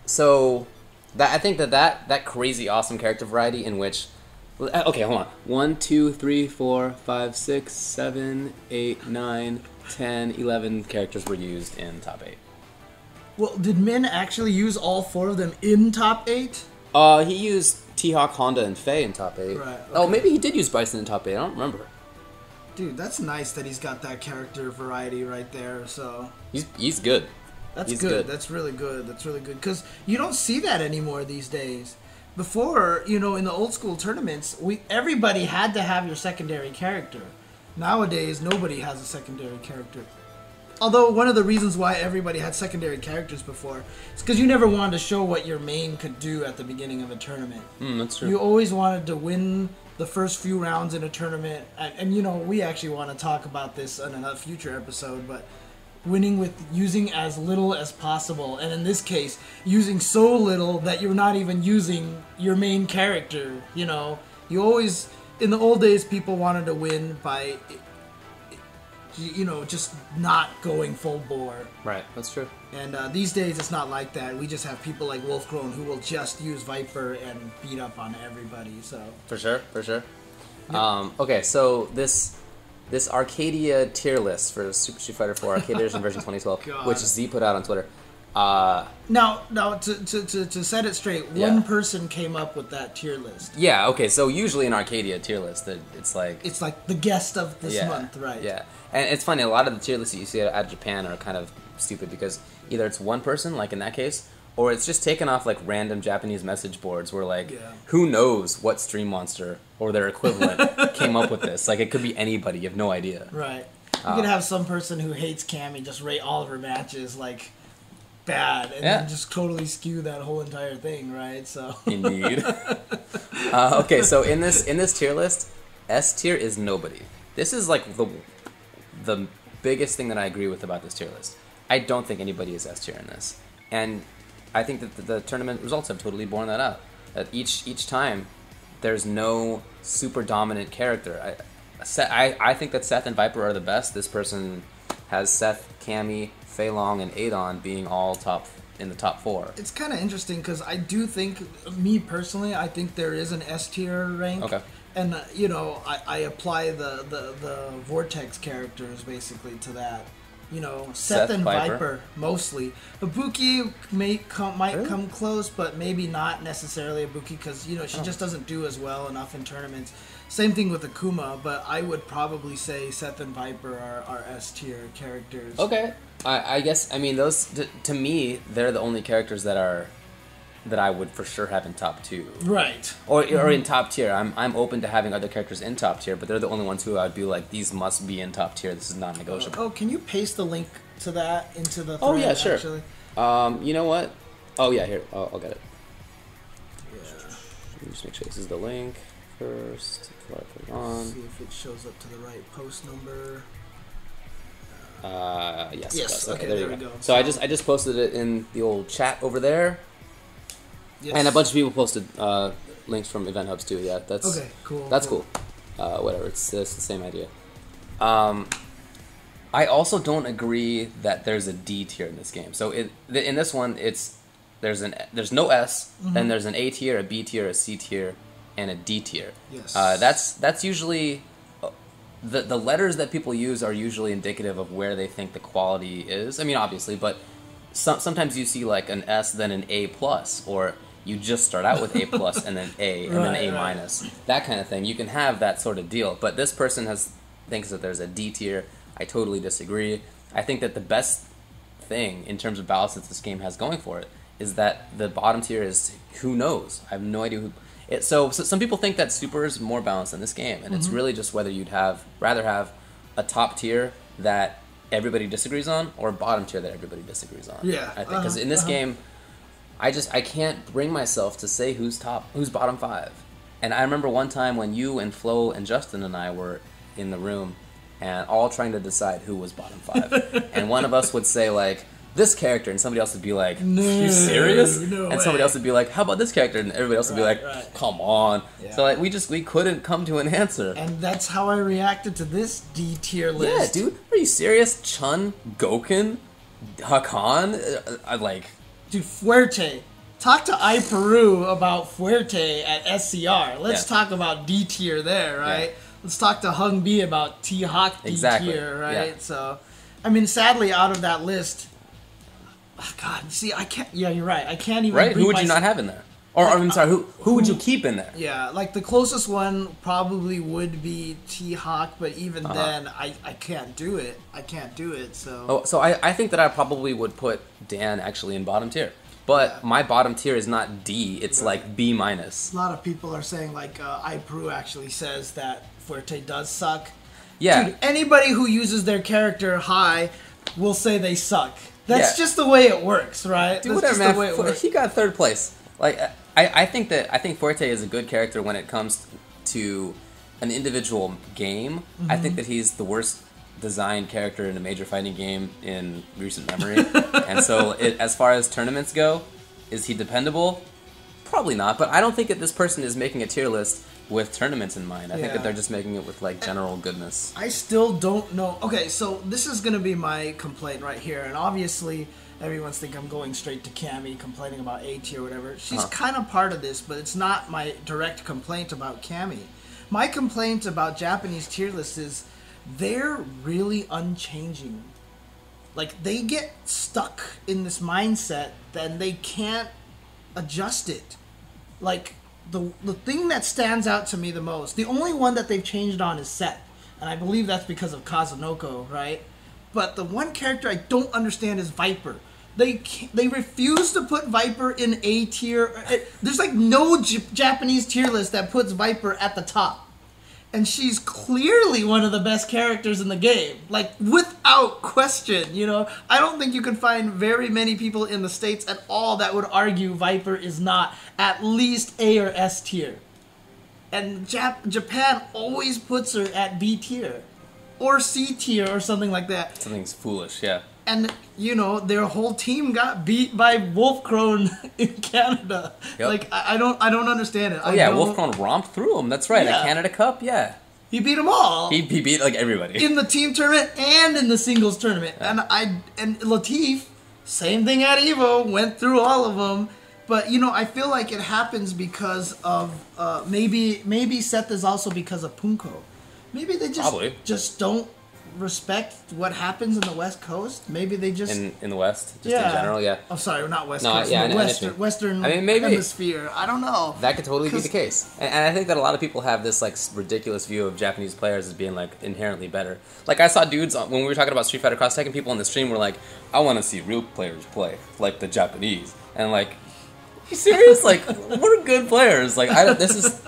so that I think that crazy awesome character variety in which. Okay, hold on. 1, 2, 3, 4, 5, 6, 7, 8, 9, 10, 11 characters were used in top 8. Well, did Min actually use all 4 of them in top 8? He used T-Hawk, Honda, and Faye in top 8. Right. Okay. Oh, maybe he did use Bison in top 8. I don't remember. Dude, that's nice that he's got that character variety right there. So he's good. He's good. That's really good. Because you don't see that anymore these days. Before, in the old school tournaments, everybody had to have your secondary character. Nowadays, nobody has a secondary character. Although one of the reasons why everybody had secondary characters before is because you never wanted to show what your main could do at the beginning of a tournament. That's true. You always wanted to win the first few rounds in a tournament. And we actually want to talk about this in a future episode, but winning with using as little as possible, and in this case, using so little that you're not even using your main character. You always, in the old days, people wanted to win by, just not going full bore. Right, that's true. And these days, it's not like that. We just have people like Wolfcrone who will just use Viper and beat up on everybody. So for sure. Yep. Okay, so this Arcadia tier list for Super Street Fighter 4 Arcade Edition version 2012, God. which Z put out on Twitter. Now, to set it straight, one person came up with that tier list. Yeah, okay, so usually in Arcadia tier list, it's like the guest of this month, right? Yeah, and it's funny, a lot of the tier lists that you see out of Japan are kind of stupid because either it's one person, like in that case, or it's just taken off like random Japanese message boards where who knows what Stream Monster or their equivalent came up with this. Like, it could be anybody, you have no idea. Right. You could have some person who hates Cammy just rate all of her matches like bad and then just totally skew that whole entire thing, right? So Indeed. Okay, so in this tier list, S tier is nobody. This is like the biggest thing that I agree with about this tier list. I don't think anybody is S tier in this. And I think that the tournament results have totally borne that out. That each time, there's no super dominant character. I think that Seth and Viper are the best. This person has Seth, Cammy, Fei Long, and Adon being all in the top 4. It's kind of interesting because I do think, me personally, I think there is an S tier rank. Okay. And, you know, I apply the Vortex characters basically to that. You know, Seth and Viper mostly. Ibuki might come close, but maybe not necessarily Ibuki because, you know, she just doesn't do as well enough in tournaments. Same thing with Akuma, but I would probably say Seth and Viper are S tier characters. Okay. I guess, I mean, those, to me, they're the only characters that I would for sure have in top 2. Right. Or in top tier. I'm open to having other characters in top tier, but they're the only ones who I'd be like, these must be in top tier. This is non-negotiable. Oh, can you paste the link to that into the thread? Oh yeah, sure. Actually? You know what? Oh yeah, here. I'll get it. Yeah. Let me just make sure this is the link first before I put it on. See if it shows up to the right post number. Yes. Yes. It does. Okay, there there you we go. So I just posted it in the old chat over there. Yes. And a bunch of people posted links from Event Hubs too. Yeah, that's okay. Cool. That's cool. Whatever. It's the same idea. I also don't agree that there's a D tier in this game. So in this one, there's no S, then there's an A tier, a B tier, a C tier, and a D tier. Yes. That's usually the letters that people use are usually indicative of where they think the quality is. I mean, obviously, but sometimes you see like an S, then an A plus, or you just start out with A plus and then A and then A minus. That kind of thing. You can have that sort of deal. But this person thinks that there's a D tier. I totally disagree. I think that the best thing in terms of balance that this game has going for it is that the bottom tier is who knows. I have no idea who. So some people think that Super is more balanced than this game, and it's really just whether you'd rather have a top tier that everybody disagrees on or a bottom tier that everybody disagrees on. Yeah, I think because in this game, I can't bring myself to say who's bottom 5. And I remember one time when you and Flo and Justin and I were in the room and all trying to decide who was bottom 5, and one of us would say like, this character, and somebody else would be like, no, you serious? No and way. somebody else would be like, how about this character? And everybody else would be like, come on. Yeah. So like we couldn't come to an answer. And that's how I reacted to this D tier list. Yeah, dude, are you serious? Chun, Goken, Hakan, like, dude, Fuerte. Talk to iPeru about Fuerte at SCR. Let's talk about D tier there, right? Yeah. Let's talk to Hung B about T-Hawk D tier, right? Yeah. So, I mean, sadly, out of that list. Oh, God, see, I can't. Yeah, you're right. I can't even. Right? Who would you not have in there? Or I'm sorry, who would you keep in there? Yeah, like the closest one probably would be T-Hawk, but even then, I can't do it. I can't do it. So. So I think that I probably would put Dan actually in bottom tier, but my bottom tier is not D. It's like B minus. A lot of people are saying like iPeru actually says that Fuerte does suck. Yeah. Dude, anybody who uses their character high will say they suck. That's just the way it works, right? Dude, that's whatever, just man. The way it works. He got 3rd place. Like, I think Fuerte is a good character when it comes to an individual game. I think that he's the worst designed character in a major fighting game in recent memory. And so, as far as tournaments go, is he dependable? Probably not. But I don't think that this person is making a tier list with tournaments in mind. I think that they're just making it with like general goodness. I still don't know. Okay, so this is gonna be my complaint right here, and obviously everyone's thinking I'm going straight to Cammy complaining about A tier or whatever. She's kind of part of this, but it's not my direct complaint about Cammy. My complaint about Japanese tier lists is they're really unchanging. Like they get stuck in this mindset, then they can't adjust it. Like. The thing that stands out to me the most, the only one that they've changed on is Seth, and I believe that's because of Kazunoko, right? But the one character I don't understand is Viper. They refuse to put Viper in A tier. There's like no Japanese tier list that puts Viper at the top. And she's clearly one of the best characters in the game. Like, without question, you know? I don't think you can find very many people in the States at all that would argue Viper is not at least A or S tier. And Japan always puts her at B tier. Or C tier or something like that. Something's foolish, yeah. And, you know, their whole team got beat by Wolfkrone in Canada. Yep. Like, I don't understand it. Oh, yeah, Wolfkrone romped through them. That's right. Yeah. A Canada Cup, yeah. He beat them all. He beat like everybody In the team tournament and in the singles tournament. Yeah. And Latif, same thing at Evo, went through all of them. But, I feel like it happens because of, maybe Seth is also because of Punko. Maybe they just don't respect what happens in the West Coast. Maybe they just... In the West, just in general, yeah. Oh, sorry, not West Coast. Yeah, Western maybe, Hemisphere. I don't know. That could totally be the case. And I think that a lot of people have this, like, ridiculous view of Japanese players as being, like, inherently better. Like, I saw dudes, when we were talking about Street Fighter Cross Tekken, people on the stream were like, I want to see real players play, like the Japanese. And, like, are you serious? Like, we're good players. Like, this is...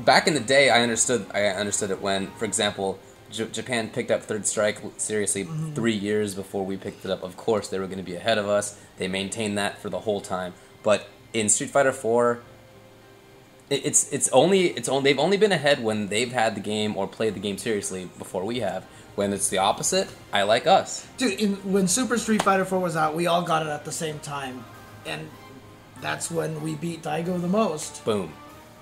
Back in the day, I understood it when, for example... Japan picked up Third Strike seriously 3 years before we picked it up. Of course, they were going to be ahead of us. They maintained that for the whole time. But in Street Fighter 4, they've only been ahead when they've had the game or played the game seriously before we have. When it's the opposite, I like us. Dude, when Super Street Fighter 4 was out, we all got it at the same time. And that's when we beat Daigo the most. Boom.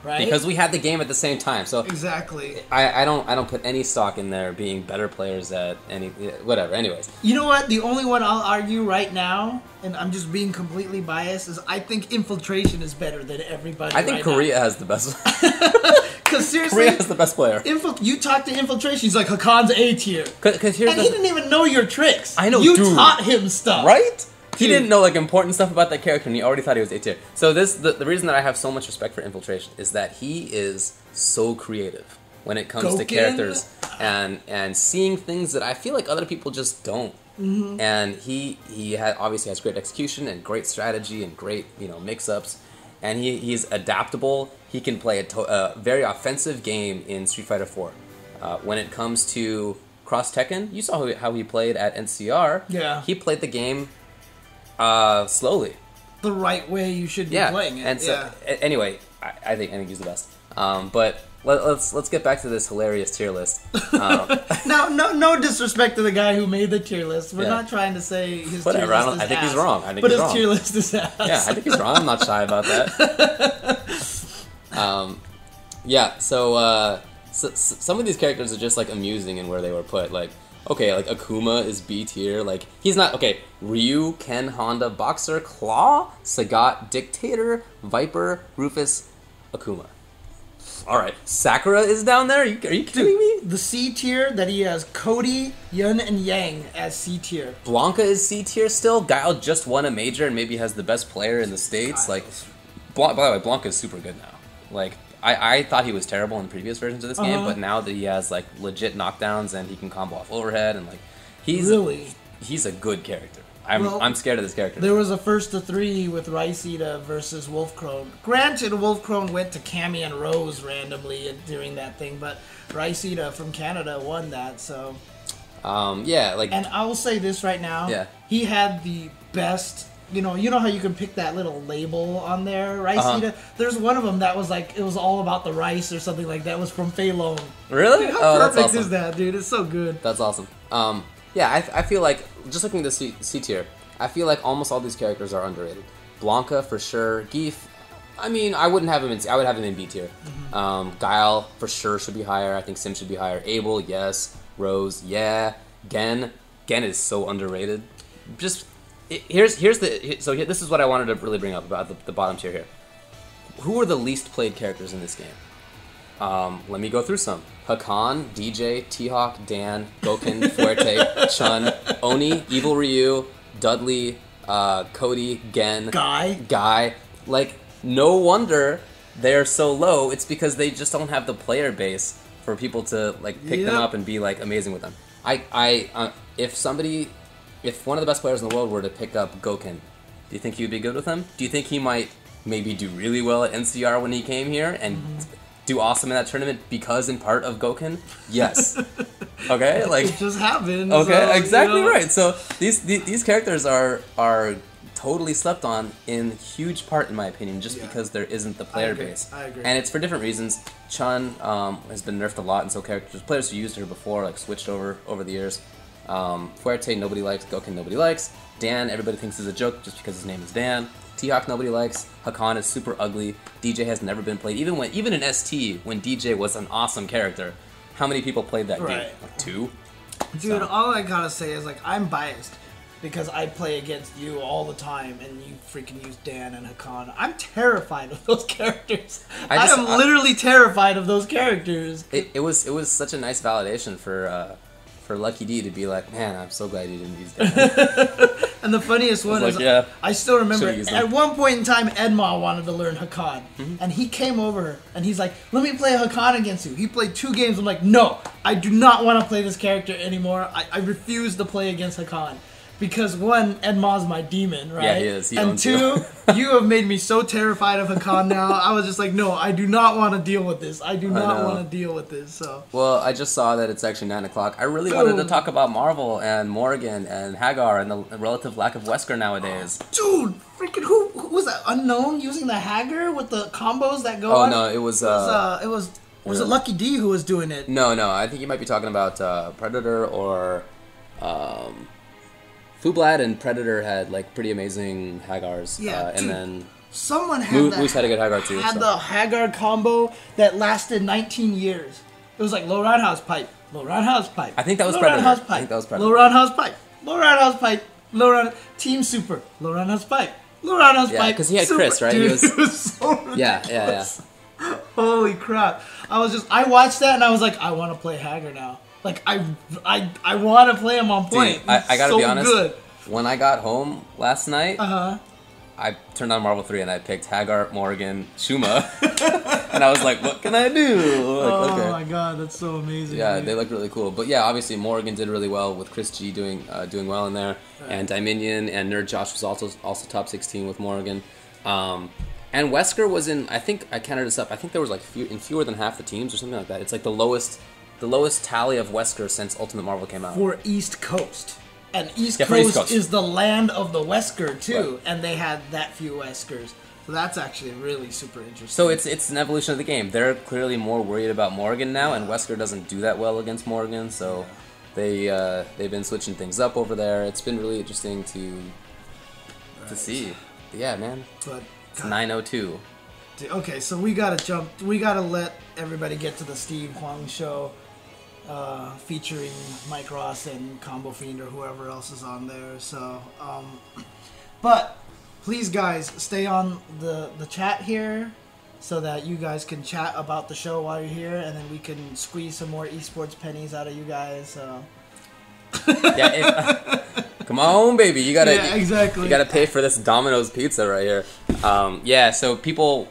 Right? Because we had the game at the same time. So exactly. I don't put any stock in there being better players at any whatever. Anyways. You know what? The only one I'll argue right now, and I'm just being completely biased, is I think Infiltration is better than everybody. I think Korea has the best. Because seriously, Korea has the best player. You talk to Infiltration, he's like Hakan's A tier. And he didn't even know your tricks. I know, you dude. taught him stuff, right? He didn't know like important stuff about that character, and he already thought he was A tier. So the reason that I have so much respect for Infiltration is that he is so creative when it comes to characters and seeing things that I feel like other people just don't. Mm-hmm. And he obviously has great execution and great strategy and great mix-ups, and he's adaptable. He can play a very offensive game in Street Fighter 4. When it comes to Cross Tekken, you saw how he played at NCR. Yeah, he played the game. Slowly. The right way you should be playing it. And so, anyway, I think he's the best. But let's get back to this hilarious tier list. Now, no disrespect to the guy who made the tier list. We're not trying to say his tier list is ass. I think he's wrong. But his tier list is ass. Yeah, I think he's wrong. I'm not shy about that. So some of these characters are just like amusing in where they were put. Like, okay, like Akuma is B tier. Like, he's not okay. Ryu, Ken, Honda, Boxer, Claw, Sagat, Dictator, Viper, Rufus, Akuma. All right, Sakura is down there. Are you kidding me? The C tier that he has Cody, Yun, and Yang as C tier. Blanca is C tier still. Guile just won a major and maybe has the best player in the States. Like, by the way, Blanca is super good now. Like, I thought he was terrible in previous versions of this game, but now that he has like legit knockdowns and he can combo off overhead and like he's a good character. I'm scared of this character. There was a 1-3 with Raisida versus Wolfcrone. Granted, Wolfcrone went to Cammy and Rose randomly during that thing, but Raisida from Canada won that. So and I will say this right now. Yeah. He had the best. You know how you can pick that little label on there, Raisida? There's one of them that was like, it was all about the rice or something like that. It was from Fei Long. Really? Dude, how perfect is that, dude? It's so good. That's awesome. I feel like, just looking at the C tier, I feel like almost all these characters are underrated. Blanca, for sure. Geef, I mean, I would have him in B tier. Mm-hmm. Guile, for sure, should be higher. I think Sim should be higher. Abel, yes. Rose, yeah. Gen is so underrated. This is what I wanted to really bring up about the bottom tier here. Who are the least played characters in this game? Let me go through some. Hakan, DJ, T-Hawk, Dan, Goken, Fuerte, Chun, Oni, Evil Ryu, Dudley, Cody, Gen, Guy. Like, no wonder they're so low. It's because they just don't have the player base for people to like pick them up and be like amazing with them. If one of the best players in the world were to pick up Goken, do you think he would be good with him? Do you think he might maybe do really well at NCR when he came here and do awesome in that tournament because in part of Goken? Yes. Okay, like it just happened. Okay, so, exactly right. So these characters are totally slept on in huge part, in my opinion, just because there isn't the player base. I agree. And it's for different reasons. Chun has been nerfed a lot, and so players who used her before like switched over the years. Fuerte, nobody likes. Goken, nobody likes. Dan, everybody thinks is a joke just because his name is Dan. T-Hawk, nobody likes. Hakan is super ugly. DJ has never been played. Even in ST, when DJ was an awesome character, how many people played that game? Right. Like 2? Dude, So. all I gotta say is, like, I'm biased because I play against you all the time, and you freaking use Dan and Hakan. I'm terrified of those characters. I am literally terrified of those characters. It was such a nice validation for Lucky D to be like, man, I'm so glad you didn't use Dan. And the funniest one is, yeah, I still remember, at one point in time, Edma wanted to learn Hakan. And he came over, and he's like, let me play Hakan against you. He played 2 games. I'm like, no, I do not want to play this character anymore. I refuse to play against Hakan. Because 1, Edma's my demon, right? Yeah, he is. And 2, you have made me so terrified of Hakan now. I was just like, no, I do not want to deal with this. I do not want to deal with this. So. Well, I just saw that it's actually 9 o'clock. I really wanted to talk about Marvel and Morrigan and Hagar and the relative lack of Wesker nowadays. Dude, freaking who was that unknown using the Hagar with the combos that go on? Oh, no, it was... Was it Lucky D who was doing it? No, I think you might be talking about Predator or... Fublad and Predator had like pretty amazing Hagars. Yeah, and then someone had Moose had a good Hagar too. Had the Hagar combo that lasted 19 years. It was like low roundhouse pipe, low roundhouse pipe. I think that was low Predator. Roundhouse pipe, I think that was Predator. Low roundhouse pipe, low roundhouse pipe, low round team super, low roundhouse pipe, low roundhouse pipe. Yeah, because he had super. Chris, right? Dude, he was, it was so ridiculous. Yeah. Holy crap! I watched that and I was like, I want to play Hagar now. Like I want to play him on point. Dude, I gotta so be honest. Good. When I got home last night, I turned on Marvel 3 and I picked Hagar, Morgan, Shuma, and I was like, "What can I do?" Like, oh my god, that's so amazing! Yeah, dude. they look really cool. But yeah, obviously Morgan did really well with Chris G doing well in there, and Dominion and Nerd Josh was also top 16 with Morgan, and Wesker was in. I think I counted this up. I think there was like fewer than half the teams or something like that. It's like the lowest tally of Wesker since Ultimate Marvel came out for East Coast. And East Coast is the land of the Wesker too, right. And they had that few Weskers, so that's actually really super interesting. So it's an evolution of the game. They're clearly more worried about Morgan now, and Wesker doesn't do that well against Morgan, so they've been switching things up over there. It's been really interesting to see. But yeah, man. But it's 9:02. Okay, so we gotta let everybody get to the Steve Huang show. Featuring Mike Ross and Combo Fiend or whoever else is on there. So, but please, guys, stay on the chat here so that you guys can chat about the show while you're here, and then we can squeeze some more esports pennies out of you guys. So. Come on, baby! You gotta exactly. You gotta pay for this Domino's pizza right here. So people,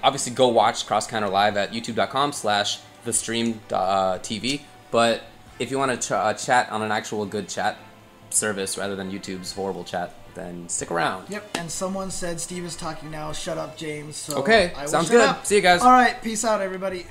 obviously go watch Cross Counter live at youtube.com/thestream.tv. But if you want to chat on an actual good chat service rather than YouTube's horrible chat, then stick around. Yep, and someone said Steve is talking now. Shut up, James. So okay, sounds good. Up. See you guys. All right, peace out, everybody.